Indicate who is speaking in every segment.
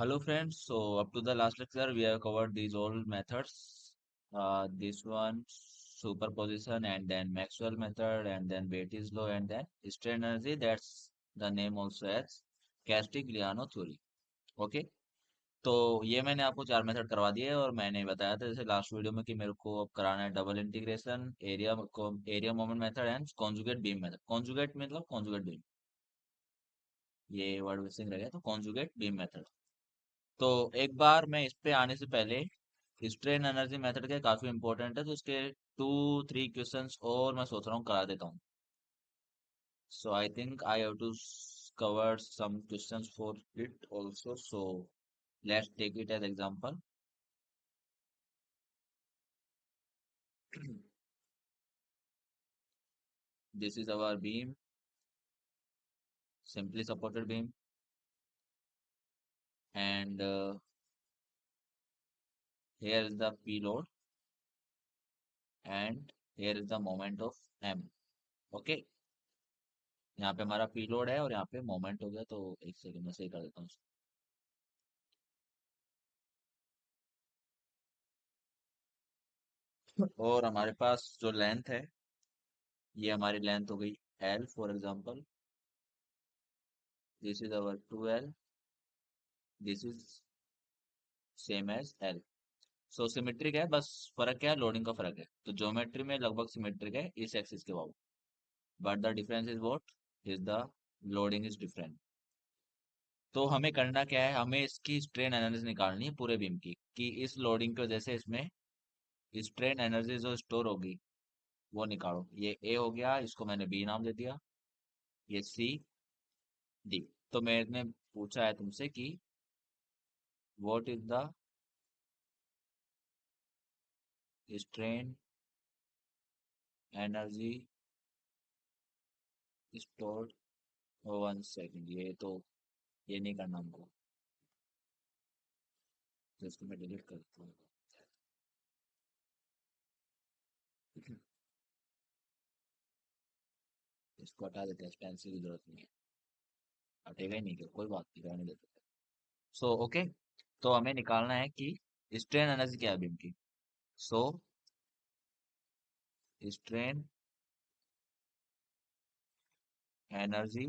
Speaker 1: Hello friends, so up to the last lecture we have covered these all methods. This one superposition and then Maxwell method and then Betty's law and then strain energy, that's the name also as Castigliano theory. Okay, तो ये मैंने आपको चार method करवा दिए और मैंने बताया था जैसे लास्ट वीडियो में कि मेरे को अब कराना है double integration area moment method and conjugate beam method. Conjugate मतलब कॉन्जुगेट बीम, ये वर्ड मिसिंग रह गया, तो कॉन्जुगेट बीम मेथड। तो एक बार मैं इस पे आने से पहले स्ट्रेन एनर्जी मेथड के काफी इंपॉर्टेंट है, तो उसके 2-3 क्वेश्चंस और मैं सोच रहा हूँ करा देता हूँ। So I think I have to cover some questions for it also, so let's take it as example. This is our beam, simply supported beam, and here is the p load and here is the moment of m। Okay, यहाँ पे हमारा p load है और यहाँ पे moment हो गया, तो एक सेकंड में सही कर देता हूँ। और हमारे पास जो लेंथ है, ये हमारी लेंथ हो गई L for example. This is our 2L, this is same as L। So symmetric है, बस फर्क क्या है, लोडिंग का फर्क है। तो ज्योमेट्री में लगभग सिमेट्रिक है इस एक्सिस के बाबू, but the difference is what is the loading is different. तो हमें करना क्या है, हमें इसकी स्ट्रेन एनर्जी निकालनी है पूरे बीम की, कि इस लोडिंग की वजह से इसमें स्ट्रेन एनर्जी जो स्टोर होगी वो निकालो। ये ए हो गया, इसको मैंने बी नाम दे दिया, ये सी, डी। तो मैंने पूछा है तुमसे कि what is the strain energy stored. One second, ये तो ये नहीं करना हमको, तो इसको मैं डिलीट करता हूँ। इसको हटा देते हैं, पेंसिल की जरूरत नहीं है। हटेगा ही नहीं, क्या कोई बात नहीं, रहने देते हैं। सो ओके, तो हमें निकालना है कि स्ट्रेन एनर्जी क्या है बीम की। So strain energy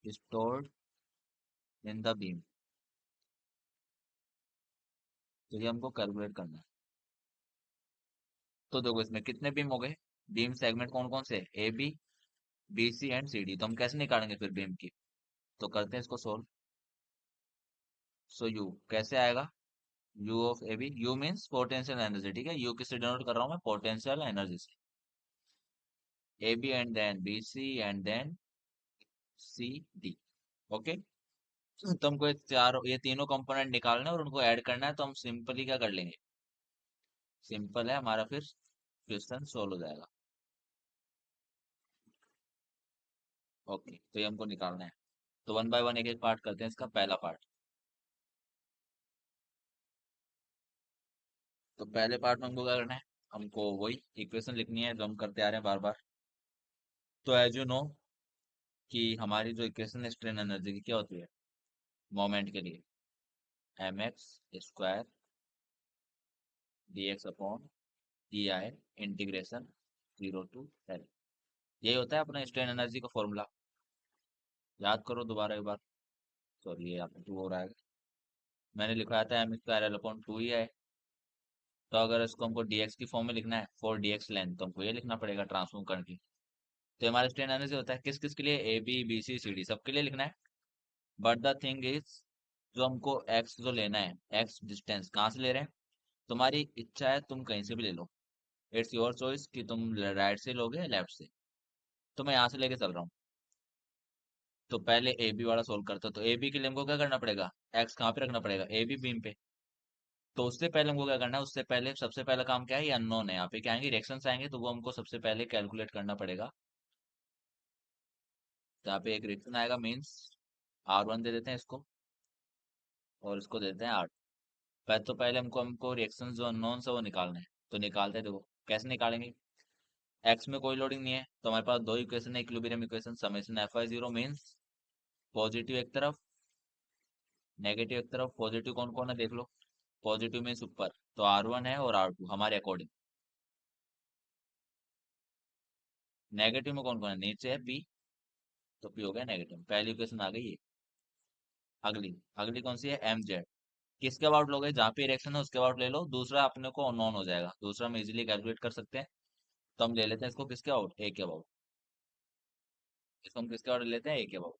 Speaker 1: stored in the beam, तो ये हमको कैलकुलेट करना है। तो देखो इसमें कितने बीम हो गए, बीम सेगमेंट कौन कौन से, A B, B C and C D. तो हम कैसे निकालेंगे फिर बीम की, तो करते हैं इसको सोल्व। सो यू कैसे आएगा, U of A B, U means potential energy, ठीक है, यू किससे डिनोट कर रहा हूँ मैं, पोटेंशियल एनर्जी से। A B and then B C and then C D. Okay, तो हमको ये चार, ये तीनों कंपोनेंट निकालना है और उनको ऐड करना है, तो हम सिंपली क्या कर लेंगे, सिंपल है हमारा, फिर क्वेश्चन सोल्व हो जाएगा। ओके, तो ये हमको निकालना है, तो वन बाय वन एक एक पार्ट करते हैं। इसका पहला पार्ट, तो पहले पार्ट में हमको क्या करना है, हमको वही इक्वेशन लिखनी है जो हम करते आ रहे हैं बार बार। तो एज यू नो कि हमारी जो इक्वेशन है स्ट्रेन एनर्जी की क्या होती है मोमेंट के लिए, M X square D X upon D I integration 0 to L। यही होता है अपना स्ट्रेन एनर्जी का फॉर्मूला, याद करो दोबारा एक बार। सॉरी, ये यहाँ पे 2 हो रहा है, मैंने लिखवाया था एम स्क्वायर एल अपॉन 2 ही है। तो अगर इसको हमको dx की फॉर्म में लिखना है फॉर dx लेंथ, तो हमको ये लिखना पड़ेगा ट्रांसफॉर्म करके। तो हमारा स्ट्रेन एनर्जी होता है किस किस के लिए, A B B C C D सबके लिए लिखना है। बट द थिंग इज, जो हमको एक्स जो लेना है, एक्स डिस्टेंस कहाँ से ले रहे हैं, तुम्हारी इच्छा है तुम कहीं से भी ले लो, इट्स योर चॉइस कि तुम राइट से लोगे या लेफ्ट से। तो मैं यहाँ से लेके चल रहा हूँ। तो पहले ए बी वाला सोल्व करते हैं, तो ए बी के लिए हमको क्या करना पड़ेगा, एक्स कहाँ पे रखना पड़ेगा, ए बी बीम पे। तो उससे पहले हमको क्या करना है, उससे पहले सबसे पहला काम क्या है, ये अननोन है, यहाँ पे क्या आएंगे, रिएक्शंस आएंगे, तो वो हमको सबसे पहले कैलकुलेट करना पड़ेगा। तो यहाँ पे एक रिएक्शन आएगा, मीन्स R1 दे देते हैं इसको, और इसको दे देते हैं R। तो पहले हमको हमको रिएक्शन जो अननोन है वो निकालना है। तो निकालते हैं, देखो कैसे निकालेंगे। एक्स में कोई लोडिंग नहीं है, तो हमारे पास दो इक्वेशन है, equilibrium equation, summation F I zero means positive एक तरफ नेगेटिव एक तरफ, पॉजिटिव कौन कौन है देख लो। पॉजिटिव मीन्स ऊपर, तो R1 है और R2 हमारे अकॉर्डिंग। नेगेटिव में कौन कौन है, नीचे है P, तो P हो गया नेगेटिव, पहली इक्वेशन आ गई है। अगली, अगली कौन सी है, MZ। किसके अबाउट लोगे, जहाँ पे रिएक्शन है उसके अबाउट ले लो, दूसरा अपने को नॉन हो जाएगा, दूसरा हम इजीली कैलकुलेट कर सकते हैं। तो हम ले लेते हैं इसको किसके अबाउट, A के अबाउट। इसको हम किसके अबाउट लेते हैं, A के अबाउट।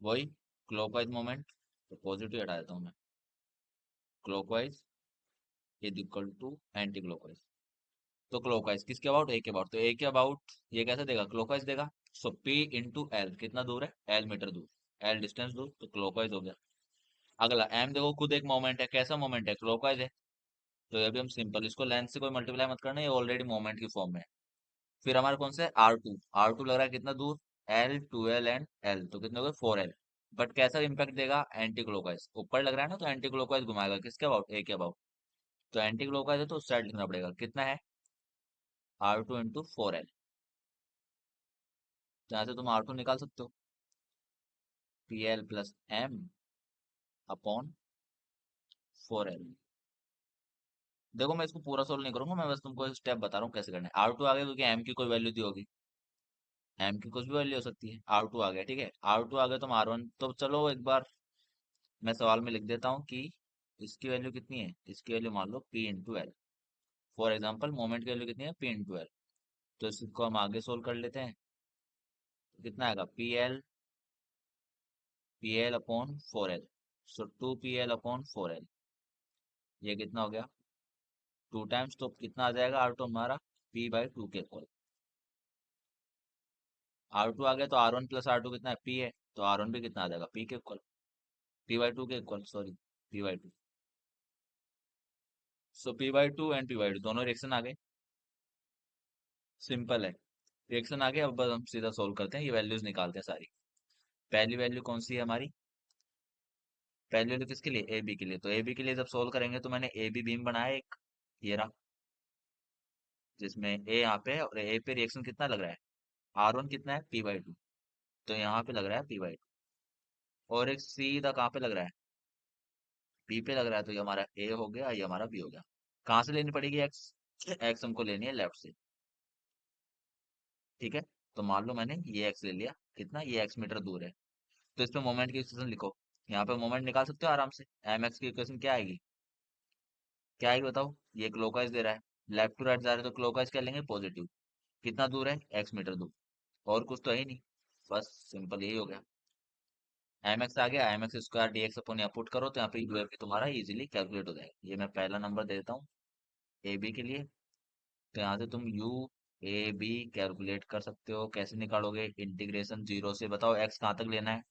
Speaker 1: वही क्लॉकवाइज मोमेंट, तो पॉजिटिव हटा देता हूँ मैं। Clockwise is equal to anticlockwise. तो क्लॉकवाइज किसके अबाउट, ए के अबाउट, तो ए के अबाउट ये कैसे देगा, क्लॉकवाइज देगा। सो पी इंटू एल, कितना दूर है, एल मीटर दूर, एल डिस्टेंस दूर, तो क्लॉकवाइज हो गया। अगला एम देखो, खुद एक मोमेंट है, कैसा मोमेंट है, क्लॉकवाइज है। तो ये भी हम सिंपल, इसको लेंथ से कोई मल्टीप्लाई मत करना, ये ऑलरेडी मोमेंट की फॉर्म में है। फिर हमारे कौन से आर टू, आर टू लग रहा है कितना दूर, L, two L and L, तो कितने हो गए, फोर एल। बट कैसा इंपैक्ट देगा, एंटी क्लॉकवाइज, ऊपर लग रहा है ना, तो एंटी क्लॉकवाइज घुमाएगा, किसके अबाउट, ए के अबाउट। तो एंटी क्लॉकवाइज है तो उस साइड लिखना पड़ेगा, कितना है, R two into four L. जहाँ से तुम आर टू निकाल सकते हो, P L plus M upon four L. देखो मैं इसको पूरा सोल्व नहीं करूंगा, मैं बस तुमको स्टेप बता रहा हूँ कैसे करना है। आर टू आ गया क्योंकि एम की कोई वैल्यू दी होगी, एम की कुछ भी वैल्यू हो सकती है। आर टू आ गया, ठीक है, आर टू आ गया, तो आर वन, तो चलो एक बार मैं सवाल में लिख देता हूँ कि इसकी वैल्यू कितनी है, इसकी वैल्यू मान लो P into L. For example moment की वैल्यू कितनी है, पी इंटू एल। तो इसको हम आगे सोल्व कर लेते हैं। तो कितना आएगा, P L upon four L. So two P L upon four L, ये कितना हो गया, टू टाइम्स, तो कितना आ जाएगा आर टू हमारा, पी बाई टू के इक्वल। आर टू आ गया, तो R one plus R two कितना है, पी है, तो आर वन भी कितना आ जाएगा, पी के इक्वल, पी बाई टू के equal, sorry, P by to. So P by two and P by to दोनों रिएक्शन आ गए, सिंपल है। रिएक्शन आ गया, अब बस हम सीधा सोल्व करते हैं, ये वैल्यूज निकालते हैं सारी। पहली वैल्यू कौन सी है हमारी, पहली वैल्यू किसके लिए, ए बी के लिए। तो ए बी के लिए जब सोल्व करेंगे, तो मैंने ए बी बीम बनाया एक, ये रहा, जिसमें ए यहाँ पे है और ए पे रिएक्शन कितना लग रहा है, आर वन कितना है, पी बाई टू, तो यहाँ पे लग रहा है पी बाई टू। और एक सीधा कहाँ पे लग रहा है, बी पे लग रहा है, तो ये हमारा ए हो गया, ये हमारा बी हो गया। कहाँ से लेनी पड़ेगी एक्स, एक्स हमको लेनी है लेफ्ट से, ठीक है। तो मान लो मैंने ये एक्स ले लिया, कितना, ये एक्स मीटर दूर है। तो इस पे मोमेंट की इक्वेशन लिखो, यहाँ पे मोमेंट निकाल सकते हो आराम से। एम एक्स की इक्वेशन क्या आएगी, क्या आएगी बताओ, ये क्लॉकवाइज दे रहा है, लेफ्ट टू राइट जा रहे हैं, तो क्लॉकवाइज क्या लेंगे, पॉजिटिव। कितना दूर है, एक्स मीटर दूर, और कुछ तो है ही नहीं, बस सिंपल यही हो गया। एम एक्स आ गया, M X square D X अपन यहाँ पुट करो, तो यहाँ पे यू एफ तुम्हारा इजीली कैलकुलेट हो जाएगा। ये मैं पहला नंबर दे देता हूँ ए बी के लिए। तो यहाँ से तुम यू ए बी कैलकुलेट कर सकते हो, कैसे निकालोगे, इंटीग्रेशन जीरो से, बताओ एक्स कहाँ तक लेना है,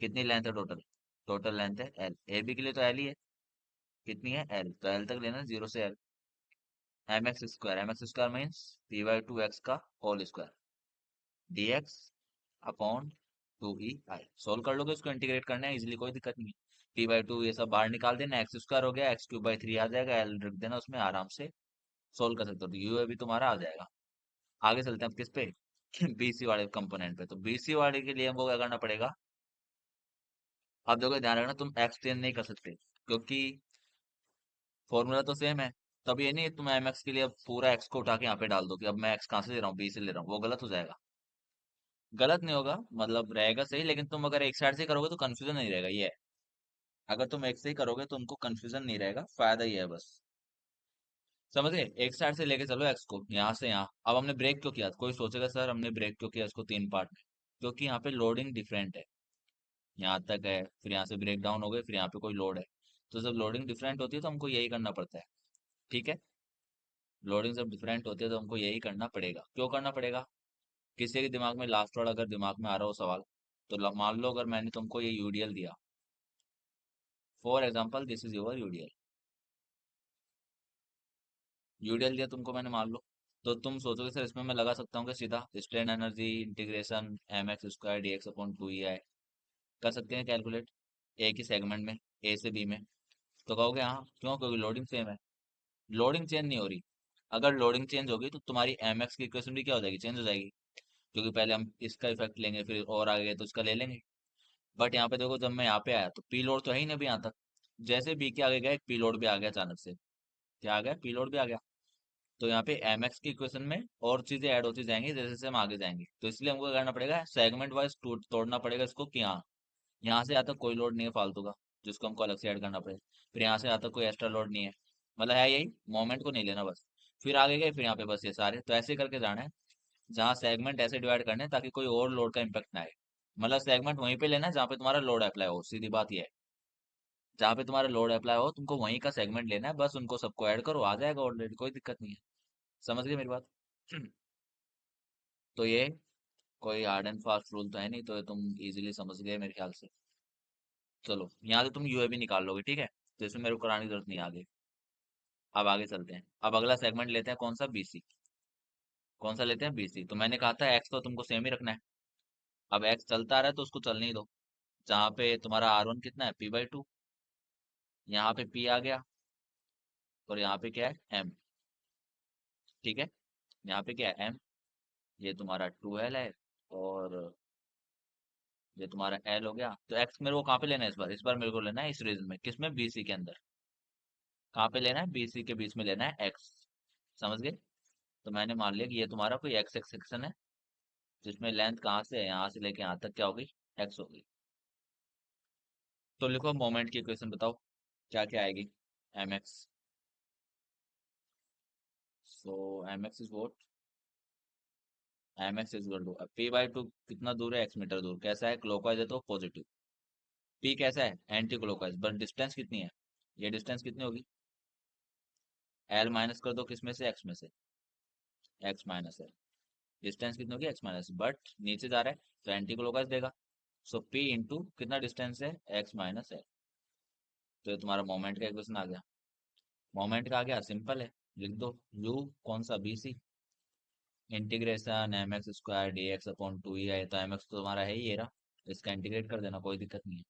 Speaker 1: कितनी लेंथ है टोटल, टोटल लेंथ है एल, ए बी के लिए तो एल ही है, कितनी है एल, तो एल तक लेना है, जीरो से L. M X square means P by two X का whole square, D X upon two E I. Solve कर लोगे, इसको इंटीग्रेट करना है इजिली, कोई दिक्कत नहीं है। पी बाई टू ये सब बाहर निकाल देना, एक्स स्क्वायर हो गया, एक्स क्यूब बाई थ्री आ जाएगा, एल रख देना उसमें, आराम से सोल्व कर सकते हो, तो यू अभी तुम्हारा आ जाएगा। आगे चलते हैं अब किस पे, बीसी वाले कंपोनेंट पे। तो बीसी वाले के लिए हमको क्या करना पड़ेगा, अब देखो ध्यान रखना, तुम एक्स चेंज नहीं कर सकते, क्योंकि फॉर्मूला तो सेम है। तब ये नहीं तुम एम एक्स के लिए अब पूरा एक्स को उठा के यहाँ पे डाल दो कि अब मैं एक्स कहाँ से ले रहा हूँ, बी से ले रहा हूँ, वो गलत हो जाएगा। गलत नहीं होगा, मतलब रहेगा सही, लेकिन तुम अगर एक साइड से करोगे तो कंफ्यूजन नहीं रहेगा, ये है। अगर तुम एक से ही करोगे तो उनको कंफ्यूजन नहीं रहेगा, फायदा ये है बस। समझ गए, एक साइड से लेके चलो एक्स को, यहाँ से यहाँ। अब हमने ब्रेक क्यों किया, कोई सोचेगा सर हमने ब्रेक क्यों किया इसको तीन पार्ट में, क्योंकि यहाँ पे लोडिंग डिफरेंट है। यहाँ तक है, फिर यहाँ से ब्रेक डाउन हो गए, फिर यहाँ पे कोई लोड है। तो जब लोडिंग डिफरेंट होती है तो हमको यही करना पड़ता है, ठीक है। लोडिंग जब डिफरेंट होती है तो हमको यही करना पड़ेगा, क्यों करना पड़ेगा, किसी के दिमाग में लास्ट वर्ड अगर दिमाग में आ रहा हो सवाल, तो मान लो अगर मैंने तुमको ये यूडीएल दिया, for example this is your UDL, UDL दिया तुमको मैंने मान लो, तो तुम सोचोगे सर इसमें मैं लगा सकता हूँ कि सीधा strain energy integration M X square D X upon two E I, कर सकते हैं कैलकुलेट, एक ही सेगमेंट में, ए से बी में। तो कहोगे हाँ क्यों, क्योंकि लोडिंग सेम है। लोडिंग चेंज नहीं हो रही, अगर लोडिंग चेंज होगी तो तुम्हारी एम एक्स की इक्वेशन भी क्या हो जाएगी, चेंज हो जाएगी, क्योंकि पहले हम इसका इफेक्ट लेंगे, फिर और आगे तो इसका ले लेंगे। बट यहाँ पे देखो, जब मैं यहाँ पे आया तो पी लोड तो है ही नहीं अभी यहाँ तक। जैसे बी के आगे गया, एक पी लोड भी आ गया अचानक से। क्या आ गया? पी लोड भी आ गया। तो यहाँ पे एम एक्स की इक्वेशन में और चीजें ऐड होती जाएंगी जैसे जैसे हम आगे जाएंगे, तो इसलिए हमको क्या करना पड़ेगा, सेगमेंट वाइज तोड़ना पड़ेगा इसको, कि हाँ यहाँ से आता कोई लोड नहीं है फालतू का, जिसको हमको अलग से ऐड करना पड़ेगा। फिर यहाँ से आता कोई एक्स्ट्रा लोड नहीं है, मतलब है यही, मोमेंट को नहीं लेना बस। फिर आगे गए, फिर यहाँ पे बस ये सारे, तो ऐसे करके जाना है। जहाँ सेगमेंट ऐसे डिवाइड करने हैं ताकि कोई और लोड का इम्पेक्ट ना आए। मतलब सेगमेंट वहीं पे लेना है जहाँ पे तुम्हारा लोड अप्लाई हो, सीधी बात ये है। जहाँ पे तुम्हारा लोड अप्लाई हो तुमको वहीं का सेगमेंट लेना है, बस उनको सबको ऐड करो, आ जाएगा ऑलरेडी, कोई दिक्कत नहीं है। समझ गए मेरी बात? तो ये कोई हार्ड एंड फास्ट रूल तो है नहीं, तो ये तुम इजीली समझ गए मेरे ख्याल से। चलो यहाँ से तुम यूए भी निकाल लोगे, ठीक है, तो इसमें मेरे को कराने की जरूरत नहीं है आगे। अब आगे चलते हैं, अब अगला सेगमेंट लेते हैं, कौन सा? बीसी। कौन सा लेते हैं? बीसी। तो मैंने कहा था एक्स तो तुमको सेम ही रखना है। अब एक्स चलता आ रहा है तो उसको चलने ही दो। जहाँ पे तुम्हारा आर वन कितना है? P/2। यहाँ पे पी आ गया, और यहाँ पे क्या है? एम। ठीक है, यहाँ पे क्या है? एम। ये तुम्हारा 2L है, और ये तुम्हारा एल हो गया। तो एक्स मेरे को कहाँ पे लेना है इस बार मेरे को लेना है इस रीजन में, किसमें? बीसी के अंदर। कहाँ पे लेना है? बीसी के बीच में लेना है एक्स। समझ गए? तो मैंने मान लिया कि ये तुम्हारा कोई एक्स एक्स सेक्शन है, जिसमें लेंथ कहाँ से है, यहाँ से लेके यहाँ तक क्या होगी? एक्स होगी। तो लिखो मोमेंट की इक्वेशन, बताओ क्या क्या आएगी। M X. So M X is what? M X is equal to, P/2 कितना दूर है? एक्स मीटर दूर। कैसा है? क्लॉकवाइज है तो पॉजिटिव। पी कैसा है? Anti clockwise. बट डिस्टेंस कितनी है? ये डिस्टेंस कितनी होगी? एल माइनस कर दो, किस में से? एक्स में से। X minus L. डिस्टेंस कितनी होगी? एक्स माइनस, बट नीचे जा रहा है तो एंटी क्लॉकवाइज देगा। सो पी इंटू कितना डिस्टेंस है? X minus L. तो ये तुम्हारा मोमेंट का इक्वेशन आ गया। मोमेंट का आ गया, सिंपल है। लिख दो यू, कौन सा? B C, integration M X square D X upon 2 है, तो एम एक्स तो तुम्हारा है ही ये रहा। इसका इंटीग्रेट कर देना, कोई दिक्कत नहीं है।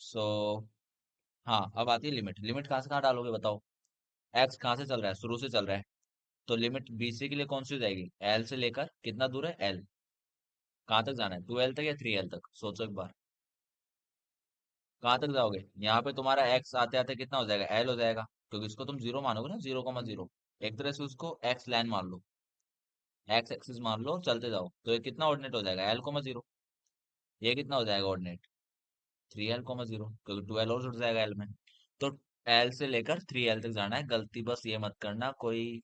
Speaker 1: सो हाँ, अब आती है लिमिट। लिमिट कहाँ से कहाँ डालोगे बताओ? एक्स कहाँ से चल रहा है? शुरू से चल रहा है। तो लिमिट बीसी के लिए कौन सी हो जाएगी? एल से लेकर कितना दूर है? एल। कहाँ तक जाना है? 2L तक या 3L तक? सोचो एक बार। कहाँ तक जाओगे? यहाँ पे तुम्हारा एक्स आते आते कितना हो जाएगा? एल हो जाएगा, क्योंकि इसको तुम जीरो मानोगे ना, 0,0। एक तरह से उसको एक्स लाइन मान लो, एक्स एक्सिस मान लो, चलते जाओ, तो ये कितना ऑर्डिनेट हो जाएगा? L,0। ये कितना हो जाएगा ऑर्डिनेट? 3L,0, क्योंकि 2L और जुड़ जाएगा एल में। तो एल से लेकर 3L तक जाना है। गलती बस ये मत करना कोई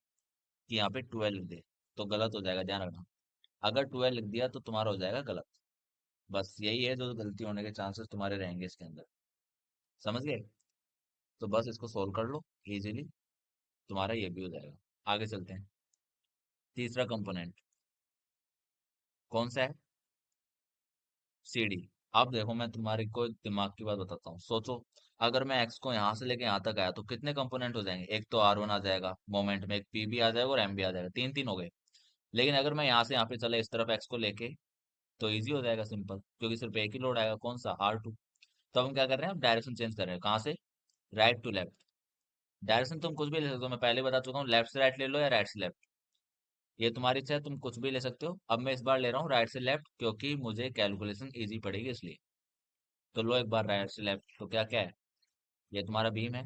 Speaker 1: कि यहाँ पे 12 लिख दे, तो गलत हो जाएगा, ध्यान रखना। अगर 12 लिख दिया तो तुम्हारा हो जाएगा गलत। बस यही है जो गलती होने के चांसेस तुम्हारे रहेंगे इसके अंदर। समझ गए? तो बस इसको सोल्व कर लो इजीली, तुम्हारा ये भी हो जाएगा। आगे चलते हैं। तीसरा कंपोनेंट कौन सा है? C D. अब देखो, मैं तुम्हारे को दिमाग की बात बताता हूँ, सोचो। अगर मैं एक्स को यहाँ से लेके यहाँ तक आया तो कितने कंपोनेंट हो जाएंगे? एक तो आर वन आ जाएगा मोमेंट में, एक पी भी आ जाएगा, और एम भी आ जाएगा, तीन तीन हो गए। लेकिन अगर मैं यहाँ से यहाँ पे चला इस तरफ एक्स को लेके, तो इजी हो जाएगा, सिंपल, क्योंकि सिर्फ एक ही लोड आएगा, कौन सा? R2। तो हम क्या कर रहे हैं? अब डायरेक्शन चेंज कर रहे हैं, कहाँ से? Right to left. डायरेक्शन तुम कुछ भी ले सकते हो, मैं पहले बता चुका हूँ, लेफ्ट से राइट ले लो या राइट से लेफ्ट, ये तुम्हारी इच्छा है, तुम कुछ भी ले सकते हो। अब मैं इस बार ले रहा हूँ राइट से लेफ्ट, क्योंकि मुझे कैलकुलेशन इजी पड़ेगी इसलिए। तो लो एक बार राइट से लेफ्ट, तो क्या क्या है? ये तुम्हारा बीम है,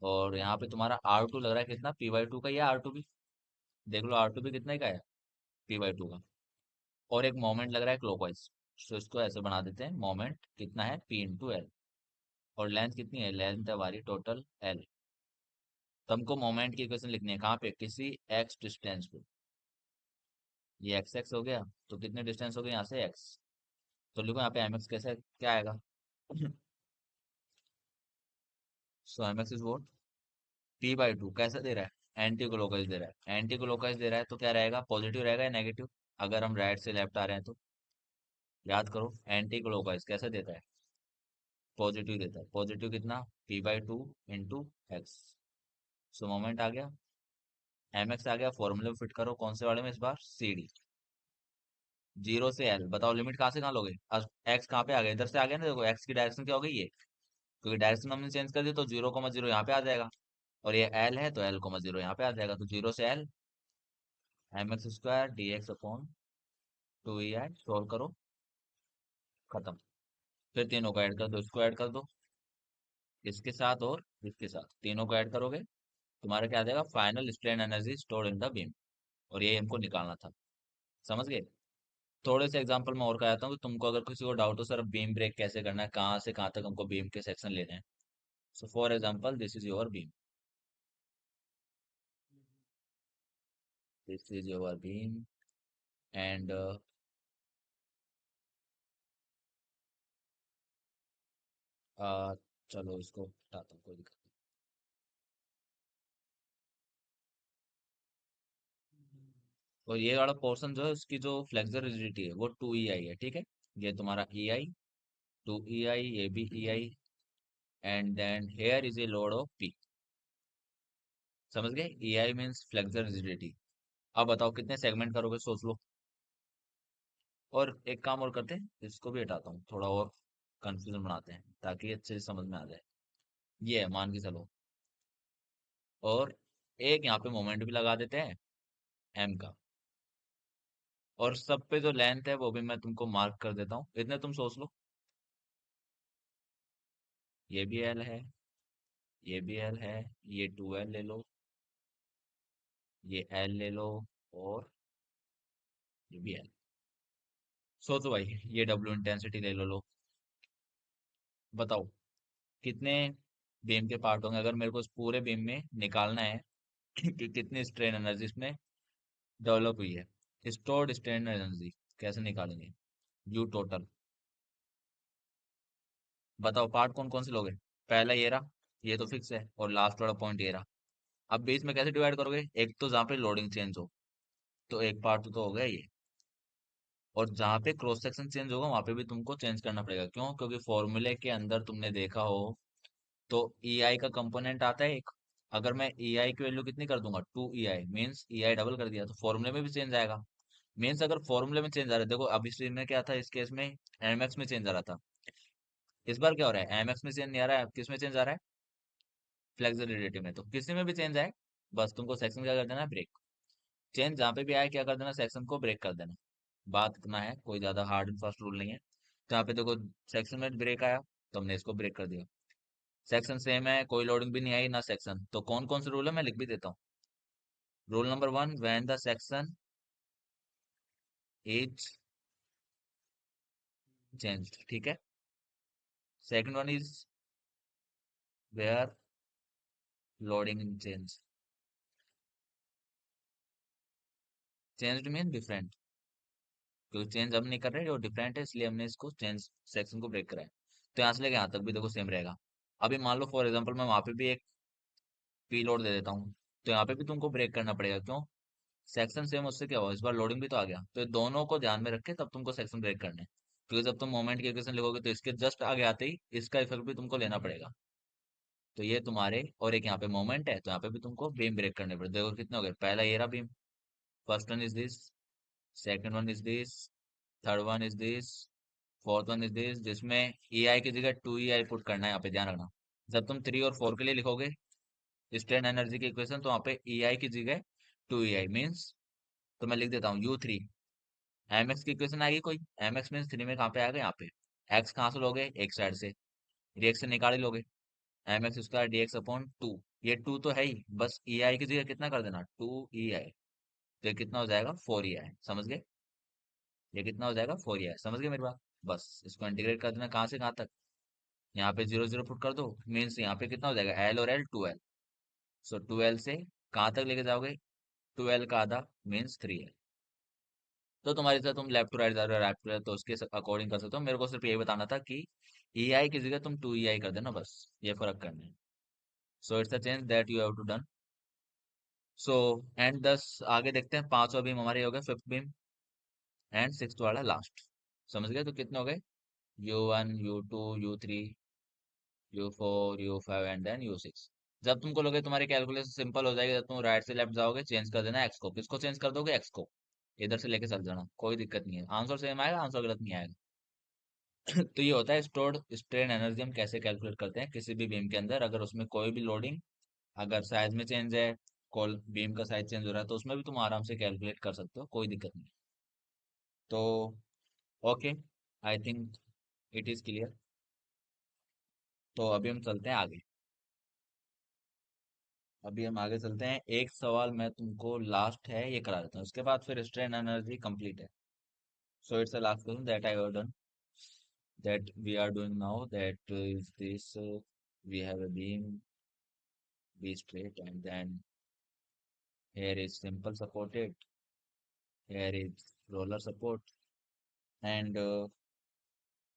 Speaker 1: और यहाँ पे तुम्हारा R2 लग रहा है कितना? P/2 का। ये R2 भी देख लो, R2 भी कितने का है? P/2 का। और एक मोमेंट लग रहा है क्लॉकवाइज, तो इसको ऐसे बना देते हैं, मोमेंट कितना है? P/L। और लेंथ कितनी है? लेंथ है हमारी टोटल L। तुमको मोमेंट की इक्वेशन लिखनी है कहाँ पे? किसी x डिस्टेंस पे। ये एक्स एक्स हो गया, तो कितने डिस्टेंस हो गए यहाँ से? x। तो लिखो यहाँ पे एम एक्स कैसे, क्या आएगा? So M X is what? P/2 कैसे दे रहा है? एंटी क्लॉकवाइज दे रहा है। एंटी क्लॉकवाइज दे रहा है तो क्या रहेगा? पॉजिटिव रहेगा या नेगेटिव? अगर हम राइट से लेफ्ट आ रहे हैं तो याद करो, एंटी क्लॉकवाइज कैसे देता है? पॉजिटिव देता है। पॉजिटिव कितना? P/2 into X. So moment आ गया, एम एक्स आ गया। फॉर्मूले में फिट करो, कौन से वाले में इस बार? C D. जीरो से एल, बताओ लिमिट कहाँ से कहाँ लोगे? अब एक्स कहाँ पे आ गया? इधर से आ गया ना, देखो एक्स की डायरेक्शन क्या हो गई ये, क्योंकि डायरेक्शन हमने चेंज कर दी, तो 0,0 यहाँ पे आ जाएगा। और ये एल है तो L,0 यहाँ पे आ जाएगा, तो जीरो से L, M X square D X upon 2 E I. Solve करो, खत्म। फिर तीनों को ऐड कर दो, इसको ऐड कर दो, इसके साथ और इसके साथ, तीनों को ऐड करोगे, तुम्हारा क्या आ जाएगा, final strain energy stored in the beam. और ये हमको निकालना था। समझ गए? थोड़े से एग्जांपल मैं और कराता हूँ कि तुमको अगर किसी को डाउट हो सर बीम ब्रेक कैसे करना है, कहाँ से कहाँ तक हमको बीम के सेक्शन लेने हैं। So for example this is your beam, this is your beam and चलो इसको हटाता हूँ, कोई दिक्कत नहीं। और ये वाला पोर्शन जो है उसकी जो फ्लेक्सर रिजिडिटी है वो 2 EI है, ठीक है। ये तुम्हारा EI, 2 EI, ये भी EI, and then here is a load of P। समझ गए? EI means flexural rigidity. अब बताओ कितने सेगमेंट करोगे, सोच लो। और एक काम और करते हैं, इसको भी हटाता हूँ, थोड़ा और कंफ्यूजन बनाते हैं ताकि अच्छे से समझ में आ जाए। ये है, मान के चलो। और एक यहाँ पे मोमेंट भी लगा देते हैं M का। और सब पे जो लेंथ है वो भी मैं तुमको मार्क कर देता हूँ, इतने तुम सोच लो। ये भी L है, ये भी L है, ये 2L ले लो, ये L ले लो, और ये भी L। सोचो भाई, ये W इंटेंसिटी ले लो। बताओ कितने बीम के पार्ट होंगे अगर मेरे को इस पूरे बीम में निकालना है कि कितनी स्ट्रेन एनर्जी इसमें डेवलप हुई है। स्टोर्ड स्ट्रेन एनर्जी कैसे निकालेंगे? You total. बताओ पार्ट कौन कौन से लोगे? पहला ये रहा, ये तो फिक्स है, और लास्ट वाला पॉइंट ये रहा। अब बीच में कैसे डिवाइड करोगे? एक तो जहाँ पे लोडिंग चेंज हो, तो एक पार्ट तो हो गया ये। और जहाँ पे क्रॉस सेक्शन चेंज होगा वहां पे भी तुमको चेंज करना पड़ेगा। क्यों? क्योंकि फॉर्मूले के अंदर तुमने देखा हो तो EI का कंपोनेंट आता है एक। अगर मैं EI की वैल्यू कितनी कर दूंगा, 2 EI, मीन्स EI डबल कर दिया तो फॉर्मूले में भी चेंज आएगा। मीन्स अगर फॉर्मूले में चेंज आ रहा है, देखो अभी स्ट्रीम में क्या था, इस केस में MX में चेंज आ रहा था। इस बार क्या हो रहा है, MX में चेंज नहीं आ रहा है, किस में चेंज आ रहा है, फ्लेक्सिबिलिटी में। तो किसी में भी चेंज आए, बस तुमको सेक्शन क्या कर देना है, ब्रेक। चेंज जहाँ पे भी आए क्या कर देना, सेक्शन को ब्रेक कर देना। बात इतना है, कोई ज्यादा हार्ड एंड फास्ट रूल नहीं है। तो यहाँ पे देखो सेक्शन में ब्रेक आया तो हमने इसको ब्रेक कर दिया। सेक्शन सेम है, कोई लोडिंग भी नहीं आई ना सेक्शन, तो कौन कौन से रूल है मैं लिख भी देता हूँ। Rule number 1, when the section is changed, ठीक है। Second one is where loading in change. Changed mean different, क्योंकि चेंज हम नहीं कर रहे, जो डिफरेंट है इसलिए हमने इसको चेंज सेक्शन को ब्रेक कराया। तो यहाँ से लेके यहाँ तक भी देखो सेम रहेगा। अभी मान लो फॉर एग्जांपल मैं वहां पे भी एक पी लोड दे देता हूँ, तो यहाँ पे भी तुमको ब्रेक करना पड़ेगा। क्यों? सेक्शन सेम, उससे क्या हुआ, इस बार लोडिंग भी तो आ गया, तो ये दोनों को ध्यान में रख के तब तुमको सेक्शन ब्रेक करना है। क्योंकि जब तुम मोमेंट की इक्वेशन लिखोगे तो इसके जस्ट आगे आते ही इसका इफेक्ट भी तुमको लेना पड़ेगा। तो ये तुम्हारे, और एक यहाँ पे मोमेंट है तो यहाँ पे भी तुमको बीम ब्रेक करने पड़े। देखो कितने हो गए, पहला ये रहा beam, first one is this, second one is this, third one is this, fourth one is this, जिसमें EI की जगह 2 EI पुट करना है, यहाँ पे ध्यान रखना। जब तुम 3 और 4 के लिए लिखोगे स्ट्रेन एनर्जी की इक्वेशन, तो वहाँ पे EI की जगह 2 EI मीन्स, तो मैं लिख देता हूँ U3। MX की इक्वेशन आएगी कोई, MX मीन्स 3 में कहाँ पे आएगा, यहाँ पे। X कहाँ से लोगे, एक साइड से, रिएक्शन निकाल ही लोगे। MX स्क्वायर DX अपॉन 2, ये 2 तो है ही, बस EI की जगह कितना कर देना, 2 EI। तो ये कितना हो जाएगा, 4 EI। समझ गए? ये कितना हो जाएगा, 4 EI। समझ गए मेरी बात? बस इसको इंटीग्रेट कर देना, कहाँ से कहाँ तक, यहाँ पे 0 0 पुट कर दो, मीन्स यहाँ पे कितना हो जाएगा, L और L 2L। सो 2L से कहाँ तक लेके जाओगे, 2L का आधा मीन्स 3L। तो तुम्हारी तरह तुम लेफ्ट टू राइट जा रहे हो, राइट टू लेफ्ट, तो उसके अकॉर्डिंग कर सकते हो। मेरे को सिर्फ यही बताना था कि EI की जगह तुम 2 EI कर देना, बस ये फर्क करना है। So it's a change that you have to done. So and 10 आगे देखते हैं, पांचवा बीम हमारे हो गए, फिफ्थ बीम एंड सिक्स वाला लास्ट। समझ गए? तो कितने हो गए, U1, U2, U3, U4, U5 and then U6। जब तुमको लगे तुम्हारी कैलकुलेशन सिंपल हो जाएगी, जब तुम राइट से लेफ्ट जाओगे चेंज कर देना एक्स को। किसको चेंज कर दोगे, एक्स को। इधर से लेके चल जाना, कोई दिक्कत नहीं है, आंसर सेम आएगा, आंसर गलत नहीं आएगा। तो ये होता है स्टोर्ड स्ट्रेन एनर्जी। हम कैसे कैलकुलेट करते हैं, किसी भी बीम के अंदर अगर उसमें कोई भी लोडिंग, अगर साइज में चेंज है, कॉल बीम का साइज चेंज हो रहा है, तो उसमें भी तुम आराम से कैलकुलेट कर सकते हो, कोई दिक्कत नहीं। तो okay, I think it is clear. तो अभी हम चलते हैं आगे। अभी हम आगे चलते हैं, एक सवाल मैं तुमको लास्ट है ये करा देता हूँ, उसके बाद फिर स्ट्रेन एनर्जी कंप्लीट है। So it's a last question that I have done, that we are doing now, that is this, we have a beam be straight, and then here is simple supported, here is roller support, and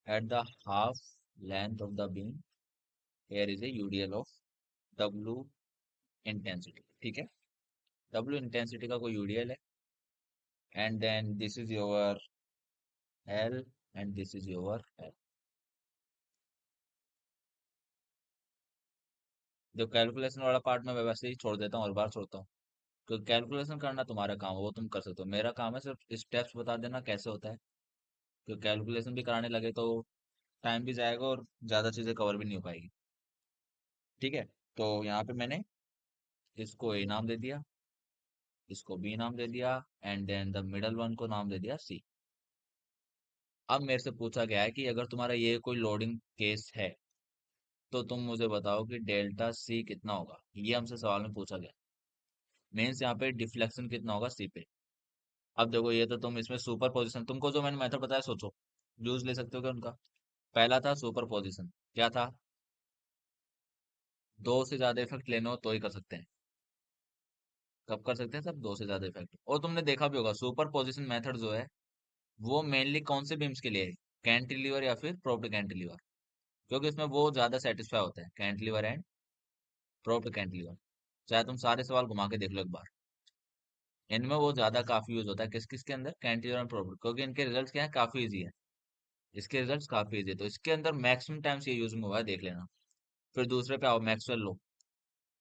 Speaker 1: at the half length of the beam here is a UDL of W intensity, ठीक है। W intensity का कोई UDL है, and then this is your L and this is your L। जो calculation वाला part मैं वैसे ही छोड़ देता हूँ और बार छोड़ता हूँ, तो कैलकुलेशन करना तुम्हारा काम है, वो तुम कर सकते हो। मेरा काम है सिर्फ स्टेप्स बता देना कैसे होता है, तो कैलकुलेशन भी कराने लगे तो टाइम भी जाएगा और ज़्यादा चीज़ें कवर भी नहीं हो पाएगी। ठीक है, तो यहाँ पे मैंने इसको ए नाम दे दिया, इसको बी नाम दे दिया, and then the middle one को नाम दे दिया सी। अब मेरे से पूछा गया है कि अगर तुम्हारा ये कोई लोडिंग केस है तो तुम मुझे बताओ कि डेल्टा सी कितना होगा, ये हमसे सवाल में पूछा गया। मीन्स यहाँ पे डिफ्लेक्शन कितना होगा सी पे। अब देखो ये तो तुम इसमें सुपर पोजिशन, तुमको जो मैंने मेथड बताया सोचो, यूज ले सकते हो क्या उनका। पहला था सुपर पोजिशन, क्या था, दो से ज्यादा इफेक्ट लेने हो तो ही कर सकते हैं। कब कर सकते हैं, सब दो से ज्यादा इफेक्ट। और तुमने देखा भी होगा सुपर पोजिशन मेथड जो है वो मेनली कौन से बीम्स के लिए है, कैंटिलीवर या फिर प्रोप्ड कैंटिलीवर, क्योंकि इसमें वो ज्यादा सेटिस्फाई होता है, कैंटिलीवर एंड प्रोप्ड कैंटिलीवर। चाहे तुम सारे सवाल घुमा के देख लो एक बार, इनमें वो ज्यादा काफी यूज होता है, किस किस के अंदर, कैंटिलीवर एंड प्रोप्ड, क्योंकि इनके रिजल्ट क्या है, काफी इजी है। इसके रिजल्ट काफी इजी है, तो इसके अंदर मैक्सिमम टाइम्स ये यूज में हुआ है, देख लेना। फिर दूसरे पे आओ, मैक्सवेल लो।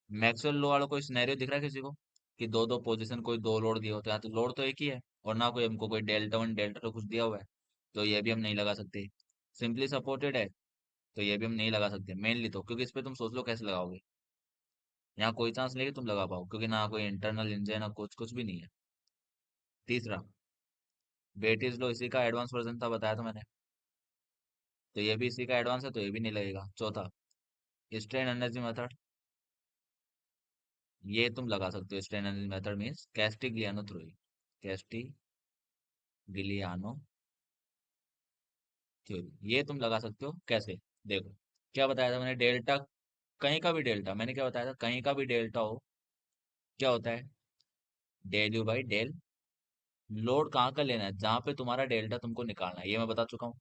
Speaker 1: मैक्सवेल लो वाला कोई सिनेरियो दिख रहा है किसी को, कि दो दो पोजीशन कोई दो लोड दिए होते हैं, तो लोड तो एक ही है, और ना कोई हमको कोई डेल्टा वन डेल्टा टू कुछ दिया हुआ है, तो ये भी हम नहीं लगा सकते। सिंपली सपोर्टेड है, तो ये भी हम नहीं लगा सकते मेनली, तो क्योंकि इस पे तुम सोच लो कैसे लगाओगे, यहाँ कोई चांस नहीं कि तुम लगा पाओ, क्योंकि ना कोई इंटरनल इंजन ना कुछ कुछ भी नहीं है। तीसरा, बेटिस लो, इसी का एडवांस वर्जन था, बताया था मैंने, तो ये भी इसी का एडवांस है, तो ये भी नहीं लगेगा। चौथा, स्ट्रेन एनर्जी मेथड, ये तुम लगा सकते हो। Strain energy method means Castigliano theory, Castigliano theory, ये तुम लगा सकते हो कैसे। देखो क्या बताया था मैंने, डेल्टा, कहीं का भी डेल्टा, मैंने क्या बताया था, कहीं का भी डेल्टा हो, क्या होता है, del U by del. Load कहाँ का लेना है, जहां पे तुम्हारा डेल्टा तुमको निकालना है, ये मैं बता चुका हूँ।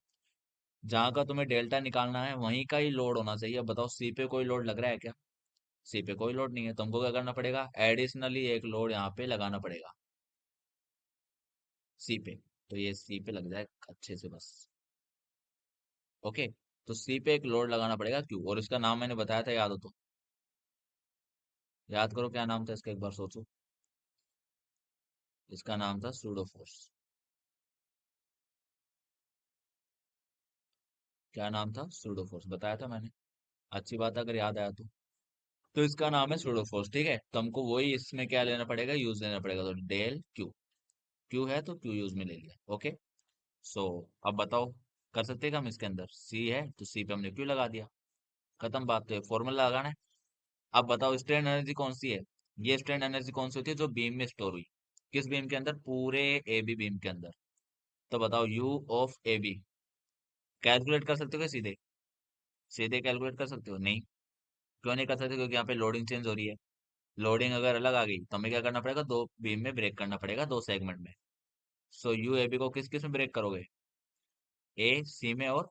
Speaker 1: जहां का तुम्हें डेल्टा निकालना है वहीं का ही लोड होना चाहिए। अब बताओ सी पे कोई लोड लग रहा है क्या, सी पे कोई लोड नहीं है, तुमको क्या करना पड़ेगा, एडिशनली एक लोड यहाँ पे लगाना पड़ेगा सी पे। तो ये सी पे लग जाए अच्छे से बस। ओके, तो सी पे एक लोड लगाना पड़ेगा क्यों, और इसका नाम मैंने बताया था, याद हो तो याद करो, क्या नाम था इसका, एक बार सोचो। इसका नाम था सूडो फोर्स। क्या नाम था, सूडो फोर्स, बताया था मैंने। अच्छी बात है अगर याद आया तो इसका नाम है सूडो फोर्स। ठीक है, तो हमको वही इसमें क्या लेना पड़ेगा, यूज लेना पड़ेगा, तो डेल क्यू, क्यू है तो क्यू यूज में ले लिया। ओके, सो अब बताओ, कर सकते हैं क्या हम, इसके अंदर सी है तो सी पे हमने क्यू लगा दिया, खत्म बात। तो फॉर्मूला लगाना है। अब बताओ स्ट्रेन एनर्जी कौन सी है, ये स्ट्रेन एनर्जी कौन सी होती है, जो बीम में स्टोर हुई, किस बीम के अंदर, पूरे ए बी बीम के अंदर। तो बताओ U of A B, calculate कर सकते हो क्या सीधे, सीधे कैलकुलेट कर सकते हो, नहीं। क्यों नहीं कर सकते, क्योंकि यहाँ पे लोडिंग चेंज हो रही है। लोडिंग अगर अलग आ गई तो हमें क्या करना पड़ेगा, दो बीम में ब्रेक करना पड़ेगा, दो सेगमेंट में। सो यू ए बी को किस किस में ब्रेक करोगे, ए सी में और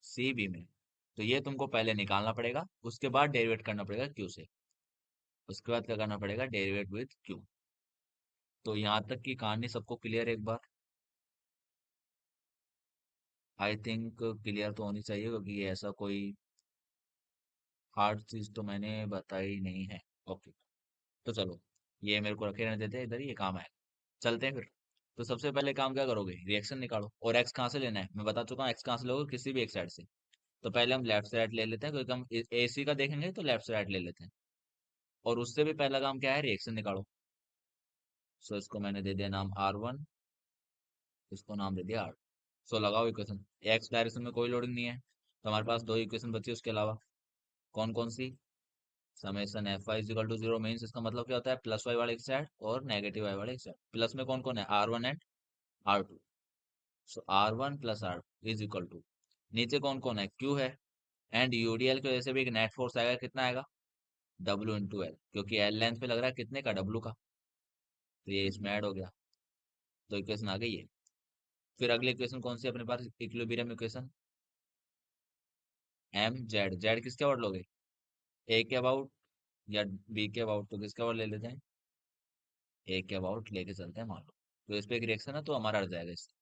Speaker 1: सी बी में। तो ये तुमको पहले निकालना पड़ेगा, उसके बाद डेरिवेट करना पड़ेगा क्यू से, उसके बाद क्या करना पड़ेगा, डेरिवेट विद क्यू। तो यहाँ तक की कहानी सबको क्लियर है एक बार, आई थिंक क्लियर तो होनी चाहिए, क्योंकि ये ऐसा कोई हार्ड चीज तो मैंने बताई नहीं है। ओके, तो चलो, ये मेरे को रखे रहने देते हैं इधर ही, ये काम आएगा। चलते हैं फिर। तो सबसे पहले काम क्या करोगे, रिएक्शन निकालो, और एक्स कहाँ से लेना है मैं बता चुका हूँ, एक्स कहाँ से लोगे, किसी भी एक साइड से। तो पहले हम लेफ्ट साइड ले लेते हैं, क्योंकि हम एसी का देखेंगे तो लेफ्ट साइड ले लेते हैं। और उससे भी पहला काम क्या है, रिएक्शन निकालो। सो इसको मैंने दे दिया नाम R1, इसको नाम दे दिया R। सो लगाओ इक्वेशन। एक्स डायरेक्शन में कोई लोडिंग नहीं है, तो हमारे पास दो इक्वेशन बची उसके अलावा। कौन कौन सी? Summation F Y equal to zero means इसका मतलब क्या होता है, प्लस वाई वाले एक साइड और नेगेटिव वाई वाले एक साइड। प्लस में कौन कौन है, R one and R two. So R one plus R is equal to, नीचे कौन कौन है, क्यू है। एंड यूडीएल की वजह से भी एक नेट फोर्स आएगा, कितना आएगा, डब्ल्यू इंटू एल, क्योंकि एल लेंथ पे लग रहा है कितने का, डब्ल्यू का। तो ये इसमें ऐड हो गया, तो इक्वेशन आ गई है। फिर अगली इक्वेशन कौन सी है अपने पास, equilibrium equation. M Z, Z किसके अबाउट लोगे, ए के अबाउट या बी के अबाउट, तो किसके अबाउट ले लेते हैं, ए के अबाउट लेके चलते हैं मान लो। तो इस पे एक रिएक्शन है तो हमारा अट जाएगा इससे।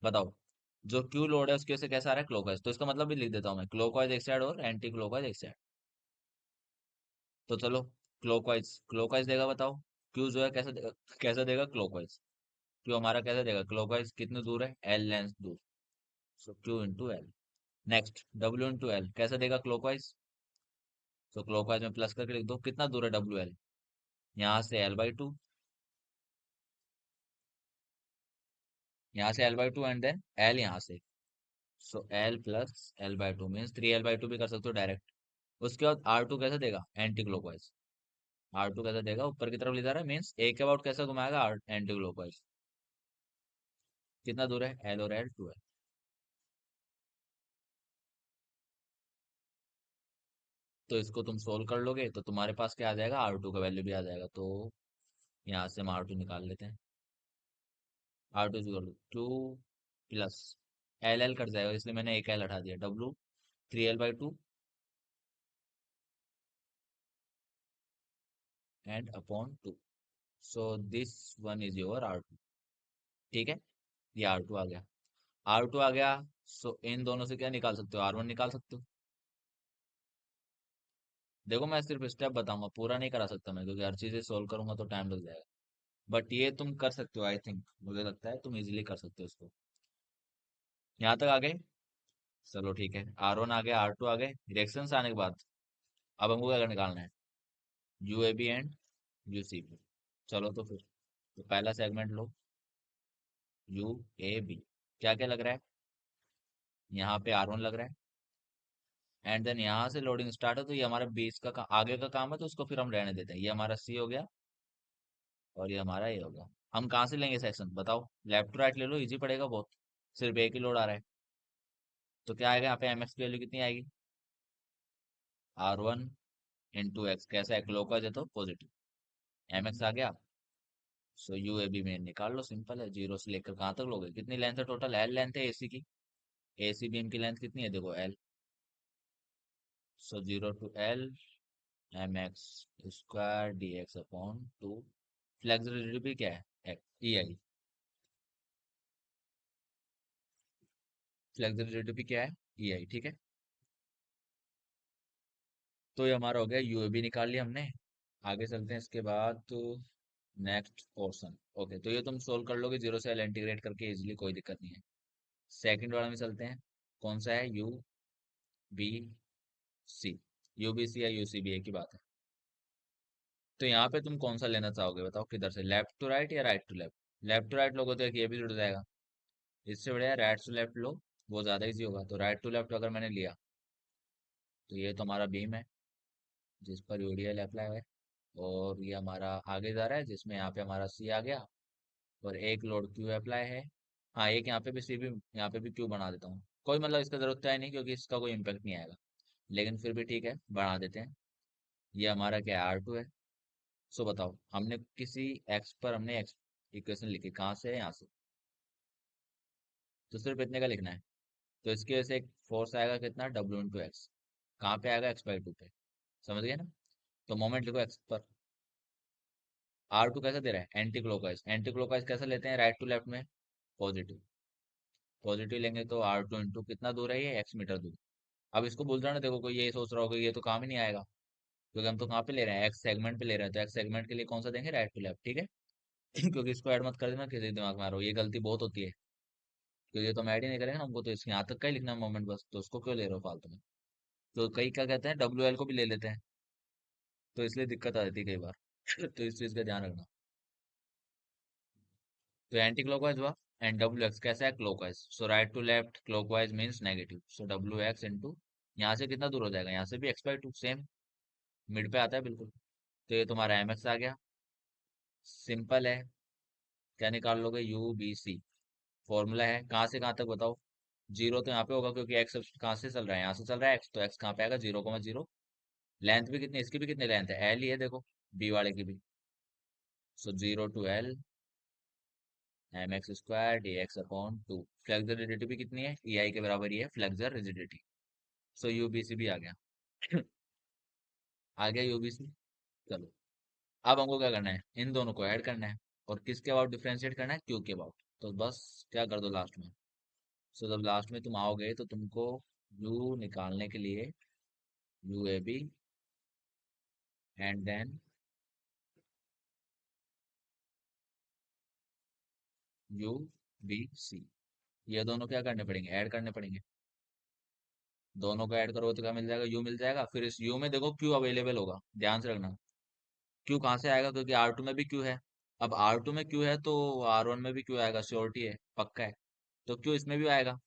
Speaker 1: बताओ, जो क्यू लोड है उसकी वजह से कैसा आ रहा है, क्लॉकवाइज, तो इसका मतलब भी लिख देता हूँ मैं, क्लॉकवाइज एक साइड और एंटी क्लॉकवाइज एक साइड। तो चलो, क्लॉकवाइज क्लॉकवाइज देगा, बताओ। क्यू जो है कैसे देगा, कैसे देगा क्लॉकवाइज। क्यू हमारा कैसे देगा क्लॉकवाइज, कितनी दूर है, एल लेंथ दूर। So Q into L. Next W into L कैसे देगा क्लॉकवाइज। तो क्लॉकवाइज में प्लस करके लिख दो, कितना दूर है डब्ल्यू एल, यहाँ से एल बाई टू, यहाँ से L by two and then L यहाँ से। So L plus L by two means three L by two भी कर सकते हो डायरेक्ट। उसके बाद आर टू कैसे देगा, एंटी क्लॉकवाइज। आर टू कैसे देगा, ऊपर की तरफ ले जा रहा है मीन्स ए के अबाउट कैसे घुमाएगा, आर एंटी क्लॉकवाइज। कितना दूर है, एल और एल टू है। तो इसको तुम सोल्व कर लोगे तो तुम्हारे पास क्या आ जाएगा, आर टू का वैल्यू भी आ जाएगा। तो यहाँ से हम आर टू निकाल लेते हैं। R two equal to plus L L cut जाएगा, इसलिए मैंने एक एल हटा दिया, W three L by two and upon two. So this one is your R two. ठीक है, ये आर टू आ गया। आर टू आ गया। सो इन दोनों से क्या निकाल सकते हो, आर वन निकाल सकते हो। देखो मैं सिर्फ स्टेप बताऊंगा, पूरा नहीं करा सकता मैं, क्योंकि हर चीजें सोल्व करूंगा तो टाइम लग जाएगा। बट ये तुम कर सकते हो, आई थिंक मुझे लगता है तुम इजीली कर सकते हो इसको। यहाँ तक आ गए। चलो ठीक है, आर वन आ गया, आर टू आ गए, रिएक्शन आने के बाद अब हमको क्या निकालना है, U A B and U C B. चलो तो फिर, तो पहला सेगमेंट लो, यू ए बी। क्या क्या लग रहा है, यहाँ पे आर वन लग रहा है। एंड देन यहाँ से लोडिंग स्टार्ट है, तो ये हमारा बेस का आगे का काम है, तो उसको फिर हम रहने देते हैं। ये हमारा सी हो गया और ये हमारा ए हो गया। हम कहाँ से लेंगे सेक्शन, बताओ। लेफ्ट टू राइट ले लो, इजी पड़ेगा बहुत। सिर्फ एक ही लोड आ रहा है, तो क्या आएगा यहाँ पे, एम एक्स की वैल्यू कितनी आएगी, आर वन इंटू एक्स। कैसा है, क्लॉकवाइज है तो पॉजिटिव, एम एक्स आ गया। सो यू ए बी में निकाल लो, सिंपल है। जीरो से लेकर कहाँ तक लोगे, कितनी लेंथ है टोटल, एल लेंथ है एसी की। एसी बीम की लेंथ कितनी है, देखो L. So zero to L M X square D X upon two. Flexibility क्या है, ई आई। फ्लेक्सिबिलिटी भी क्या है, ई आई। ठीक है, तो ये हमारा हो गया, यूएबी निकाल लिया हमने। आगे चलते हैं इसके बाद, तो नेक्स्ट पोर्शन। ओके, तो ये तुम सोल्व कर लोगे जीरो से एल इंटीग्रेट करके इजीली, कोई दिक्कत नहीं है। सेकंड वाला में चलते हैं, कौन सा है, U B C. U B C या यू सी बी, एक ही बात है। तो यहाँ पे तुम कौन सा लेना चाहोगे, बताओ किधर से, लेफ्ट टू राइट या right to left. Left to right लोगे तो एक ये भी जुड़ जाएगा, इससे बढ़िया राइट टू लेफ्ट लो, वो ज्यादा इजी होगा। तो राइट टू लेफ्ट अगर मैंने लिया, तो ये तो हमारा बीम है जिस पर यूडीएल अप्लाई है, और ये हमारा आगे जा रहा है जिसमें यहाँ पे हमारा सी आ गया, और एक लोड क्यू अप्लाई है। हाँ, एक यहाँ पे भी सी भी, यहाँ पे भी क्यू बना देता हूँ, कोई मतलब इसका जरूरत है नहीं क्योंकि इसका कोई इम्पेक्ट नहीं आएगा, लेकिन फिर भी ठीक है बना देते हैं। ये हमारा क्या है, आर टू है। सो बताओ, हमने किसी एक्स पर हमने एक्स इक्वेशन लिखी, कहाँ से है, यहाँ से। तो सिर्फ इतने का लिखना है। तो इसकी वजह से एक फोर्स आएगा कितना, डब्ल्यू इंटू एक्स। कहाँ पे आएगा, एक्स बाई टू पे। समझ गए ना। तो मोमेंट लिखो एक्स पर। आर टू कैसे दे रहा है, एंटी क्लॉकवाइज। एंटी क्लॉकवाइज कैसे लेते हैं, राइट टू लेफ्ट में पॉजिटिव। पॉजिटिव लेंगे तो आर टू इंटू कितना दूर है, ये एक्स मीटर दूर। अब इसको बोल रहा ना, देखो कोई ये सोच रहा होगा ये तो काम ही नहीं आएगा, क्योंकि हम तो कहाँ पे ले रहे हैं, एक्स सेगमेंट पे ले रहे हैं, तो एक्स सेगमेंट के लिए कौन सा देंगे, राइट टू लेफ्ट। ठीक है। क्योंकि इसको ऐड मत कर देना किसी दिमाग में आ रहा हो, ये गलती बहुत होती है, क्योंकि ये तो हम ऐड ही नहीं करेंगे ना, हमको तो इसके यहाँ तक का ही लिखना है मोमेंट बस, तो उसको क्यों ले रहे हो फालतू में। तो कई क्या कहते हैं, डब्ल्यू एल को भी ले लेते हैं, तो इसलिए दिक्कत आ जाती है कई बार। तो इस चीज का ध्यान रखना। तो एंटी क्लॉकवाइज हुआ, एंड डब्ल्यू एक्स कैसा है, clockwise, so right to left clockwise means negative, so W X into, यहाँ से कितना दूर हो जाएगा, यहाँ से भी X by two, same mid पे आता है बिल्कुल। तो ये तुम्हारा एम एक्स आ गया, सिंपल है। क्या निकाल लोगे, यू बी सी, फॉर्मूला है, कहाँ से कहाँ तक बताओ। जीरो तो यहाँ पे होगा क्योंकि एक्स कहाँ से चल रहा है, यहाँ से चल रहा है एक्स, तो एक्स कहाँ पे आएगा, 0,0। लेंथ भी कितनी, इसकी भी कितनी लेंथ है, एल ही है देखो, बी वाले की भी। So 0 to L M X square D X upon two, flexural rigidity भी कितनी है, ई आई के बराबर ही है फ्लेक्सर रिजिडिटी। सो यूबीसी भी आ गया। आ गया यूबीसी। चलो, अब हमको क्या करना है, इन दोनों को ऐड करना है, और किसके अबाउट डिफरेंशिएट करना है, क्यू के अबाउट। तो बस क्या कर दो लास्ट में, सो जब लास्ट में तुम आओगे तो तुमको यू निकालने के लिए U A B and then U B C, ये दोनों क्या करने पड़ेंगे, ऐड करने पड़ेंगे। दोनों को ऐड करोगे तो क्या मिल जाएगा, यू मिल जाएगा, फिर इस यू में देखो क्यू अवेलेबल होगा, ध्यान से रखना। क्यू कहाँ से आएगा, क्योंकि आर टू में भी क्यू है। अब आर टू में क्यू है तो आर वन में भी क्यू आएगा, श्योरिटी है, पक्का है। तो क्यू इसमें भी आएगा।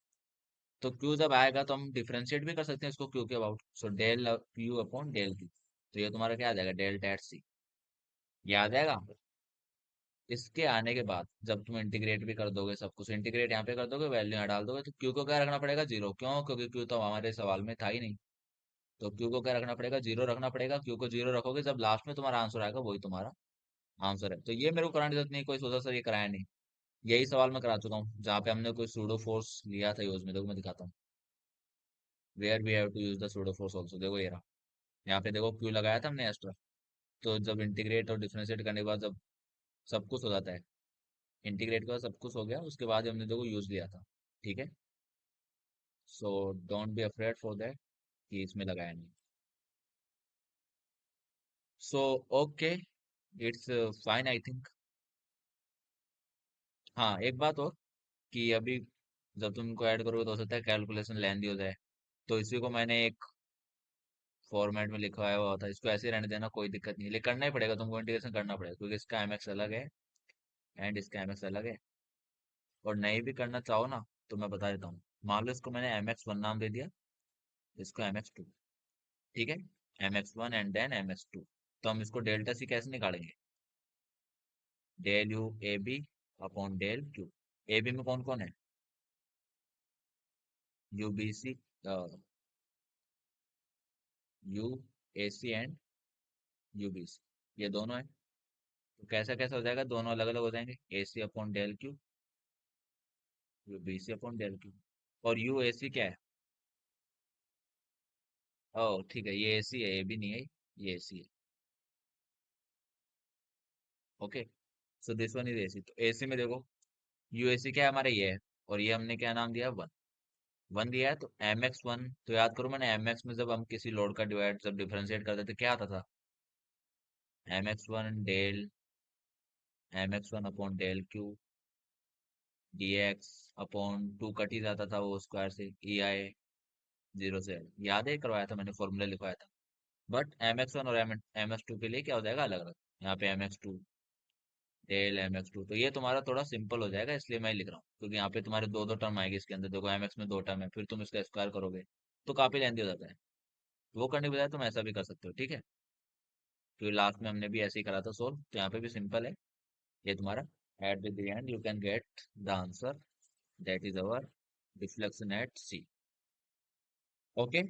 Speaker 1: तो क्यू जब आएगा तो हम डिफरेंशिएट भी कर सकते हैं इसको क्यू के about, so del Q upon del Q. तो ये तुम्हारा क्या आ जाएगा, डेल डैट सी, ये आ जाएगा। इसके आने के बाद जब तुम इंटीग्रेट भी कर दोगे, सब कुछ इंटीग्रेट यहाँ पे कर दोगे, वैल्यू यहाँ डाल दोगे, तो क्यू को क्या रखना पड़ेगा, जीरो, क्यों, क्योंकि क्यू तो हमारे सवाल में था ही नहीं। तो क्यू को क्या रखना पड़ेगा, जीरो रखना पड़ेगा। क्यू को जीरो रखोगे, जब लास्ट में तुम्हारा आंसर आएगा वही तुम्हारा आंसर है। तो ये मेरे को कराने की जरूरत नहीं, कोई सोचा सर ये कराया नहीं, यही सवाल मैं करा चुका हूँ, जहाँ पे हमने कोई सूडो फोर्स लिया था यूज में, देखो मैं दिखाता हूँ, where we have to use the pseudo force also, देखो ये रहा। यहाँ पे देखो क्यू लगाया था हमने एक्स्ट्रा। तो जब इंटीग्रेट और डिफरेंशिएट करने के बाद जब सब कुछ हो जाता है, इंटीग्रेट के बाद सब कुछ हो गया, उसके बाद हमने देखो यूज लिया था, ठीक है। So don't be afraid for that कि इसमें लगाया नहीं। So okay, it's fine I think. हाँ एक बात और, कि अभी जब तुम इनको ऐड करोगे तो हो सकता है कैलकुलेशन लेंदी हो जाए, तो इसी को मैंने एक फॉर्मेट में लिखवाया हुआ था, इसको ऐसे ही रहने देना, कोई दिक्कत नहीं, लेकिन करना ही पड़ेगा तुमको, इंटीग्रेशन करना पड़ेगा, क्योंकि इसका एम एक्स अलग है एंड इसका एम एक्स अलग है। और नहीं भी करना चाहो ना, तो मैं बता देता हूँ, मान लो इसको मैंने एम एक्स वन नाम दे दिया, इसको एम एक्स टू, ठीक है, M X one and then M X two. तो हम इसको डेल्टा सी कैसे निकालेंगे, del U A B upon del Q. A B में कौन कौन है, U B C, U A C and U B C, ये दोनों है। तो कैसा कैसा हो जाएगा, दोनों अलग अलग हो जाएंगे, A C upon del Q, U B C upon del Q. और यू ए सी क्या है, ओ ठीक है, ये ए सी है, ये भी नहीं है, ये ए सी है, okay. So this one is A C, तो ए सी में देखो यू ए सी क्या है हमारा, ये है, और ये हमने क्या नाम दिया, वन, वन दिया है। तो एम एक्स वन, तो याद करो मैंने एम एक्स में जब हम किसी लोड का डिवाइड जब डिफरेंशिएट करते थे क्या आता था, M X one del, M X one upon del Q D X upon two, cut ही जाता था वो स्क्वायर से, ई आई जीरो से, याद है करवाया था मैंने, फॉर्मूला लिखवाया था। बट एम एक्स वन और एम एक्स टू के लिए क्या हो जाएगा, अलग अलग, यहाँ पे M X two del M X two, तो ये तुम्हारा थोड़ा सिंपल हो जाएगा, इसलिए मैं लिख रहा हूँ, क्योंकि यहाँ पे तुम्हारे दो दो टर्म आएगी इसके अंदर, देखो एम एक्स में दो टर्म है, फिर तुम इसका स्क्वायर करोगे तो काफी लेंथी हो जाता है। वो करने के बजाय तुम ऐसा भी कर सकते हो, ठीक है। तो लास्ट में हमने भी ऐसे ही करा था सोल्व, तो यहाँ पे भी सिंपल है, ये तुम्हारा, at the end you can get the answer, that is our deflection at C, okay.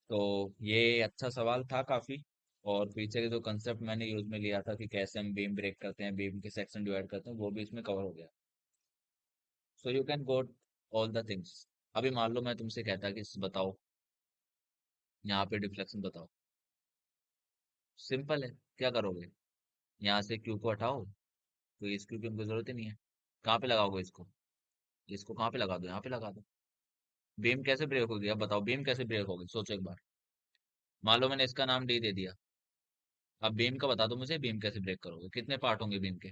Speaker 1: तो ये अच्छा सवाल था काफी, और पीछे के जो कंसेप्ट मैंने यूज में लिया था कि कैसे हम बीम ब्रेक करते हैं, बीम के सेक्शन डिवाइड करते हैं, वो भी इसमें कवर हो गया। So you can go all the things. अभी मान लो मैं तुमसे कहता कि बताओ, यहाँ पे डिफ्लेक्शन बताओ, सिंपल है, क्या करोगे, यहाँ से क्यू को हटाओ, तो इस क्यू की हमको जरूरत ही नहीं है, कहाँ पे लगाओगे इसको, इसको कहाँ पे लगा दो, यहाँ पे लगा दो। बीम कैसे ब्रेक होगी, अब बताओ बीम कैसे ब्रेक होगी, सोचो एक बार। मान लो मैंने इसका नाम डी दे दिया, अब बीम का बता दो मुझे, बीम कैसे ब्रेक करोगे, कितने पार्ट होंगे बीम के,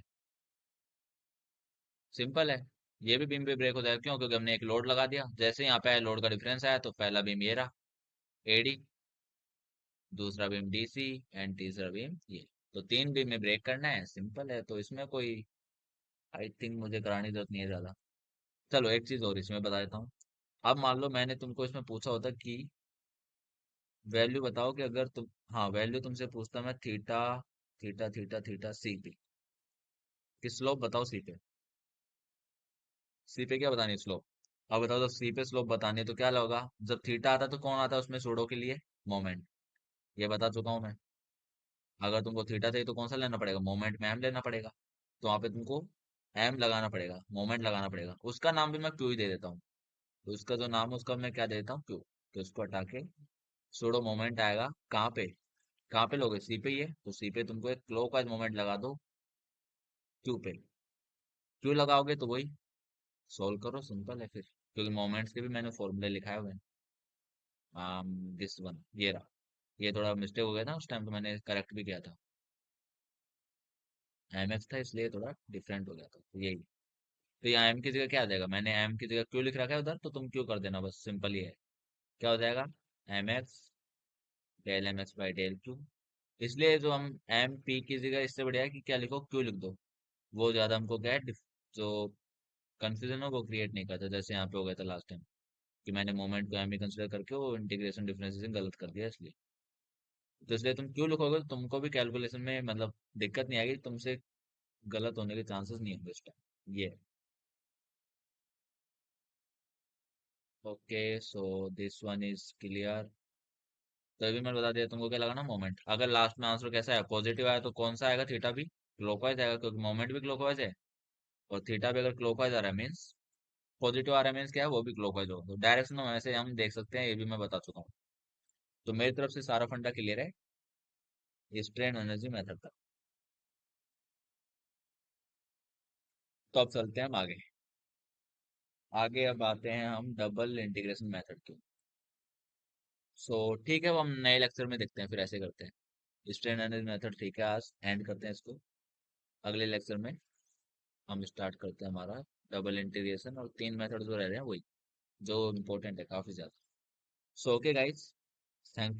Speaker 1: सिंपल है, ये भी बीम पे ब्रेक हो जाएगा, क्यों, क्योंकि हमने एक लोड लगा दिया, जैसे यहाँ पे लोड का डिफरेंस आया तो पहला बीम ये रहा, एडी, दूसरा बीम डीसी एंड तीसरा बीम ये। तो तीन बीम में ब्रेक करना है, सिंपल है, तो इसमें कोई आई थिंक मुझे कराने की जरूरत नहीं है ज्यादा। चलो एक चीज और इसमें बता देता हूँ। अब मान लो मैंने तुमको इसमें पूछा होता कि वैल्यू बताओ कि अगर तुम, हाँ वैल्यू तुमसे पूछता मैं थीटा थीटा थीटा थीटा सी पे, कि स्लोप बताओ सी पे। सी पे क्या बतानी है? स्लोप। अब बताओ जब सी पे स्लोप बतानी है तो क्या होगा? जब थीटा आता है तो कौन आता है उसमें सूडो के लिए? मोमेंट। ये बता चुका हूं मैं। अगर तुमको थीटा चाहिए तो कौन सा लेना पड़ेगा? मोमेंट में एम लेना पड़ेगा। तो वहां पे तुमको एम लगाना पड़ेगा, मोमेंट लगाना पड़ेगा। उसका नाम भी मैं क्यू ही दे देता हूँ। तो उसका जो नाम है उसका मैं क्या दे देता हूँ? क्यू। तो उसको हटा के सूडो मोमेंट आएगा कहाँ पे? कहाँ पे लोगे? सी पे ही है, तो सी पे तुमको एक क्लॉकवाइज मोमेंट लगा दो क्यू पे। क्यू लगाओगे तो वही सोल्व करो, सिंपल है फिर। क्योंकि मोमेंट्स के भी मैंने फॉर्मूले लिखाए हुए हैं। दिस वन ये रहा। ये थोड़ा मिस्टेक हो गया था उस टाइम, तो मैंने करेक्ट भी किया था। एम एफ था इसलिए थोड़ा डिफरेंट हो गया था, तो यही। तो यहाँ एम की जगह क्या आ जाएगा? मैंने एम की जगह क्यू लिख रखा है उधर, तो तुम क्यू कर देना, बस सिंपल ही है। क्या हो जाएगा? M X del M X by del Q. इसलिए जो हम एम पी की जगह, इससे बढ़िया है कि क्या लिखो? क्यू लिख दो। वो ज्यादा हमको क्या है, जो कंफ्यूजन हो वो क्रिएट नहीं करता, जैसे यहाँ पे हो गया था लास्ट टाइम कि मैंने मोमेंट को एम ही कंसिडर करके वो इंटीग्रेशन डिफरेंशिएशन गलत कर दिया इसलिए। तो इसलिए तुम क्यू लिखोगे तो तुमको भी कैलकुलेशन में मतलब दिक्कत नहीं आएगी, तुमसे गलत होने के चांसेस नहीं होंगे इस टाइम ये। Okay, so this one is clear. तो अभी मैंने बता दिया तुमको क्या लगाना, मोमेंट। अगर लास्ट में आंसर कैसा है, पॉजिटिव आया तो कौन सा आएगा? थीटा भी क्लॉकवाइज आएगा, क्योंकि मोमेंट भी क्लॉकवाइज है। और थीटा भी अगर क्लॉकवाइज आ रहा है मीन्स, पॉजिटिव आ रहा है मीन्स क्या है? वो भी क्लॉकवाइज होगा। तो डायरेक्शन में ऐसे हम देख सकते हैं, ये भी मैं बता चुका हूँ। तो मेरी तरफ से सारा फंडा क्लियर है स्ट्रेन एनर्जी मेथड तक। तो अब चलते हैं हम आगे। आगे अब आते हैं हम डबल इंटीग्रेशन मेथड के। सो ठीक है, अब हम नए लेक्चर में देखते हैं, फिर ऐसे करते हैं स्ट्रेन एनर्जी मेथड। ठीक है, आज एंड करते हैं इसको। अगले लेक्चर में हम स्टार्ट करते हैं हमारा डबल इंटीग्रेशन, और तीन मेथड जो रह रहे हैं वही, जो इम्पोर्टेंट है काफी ज्यादा। So okay guys, thank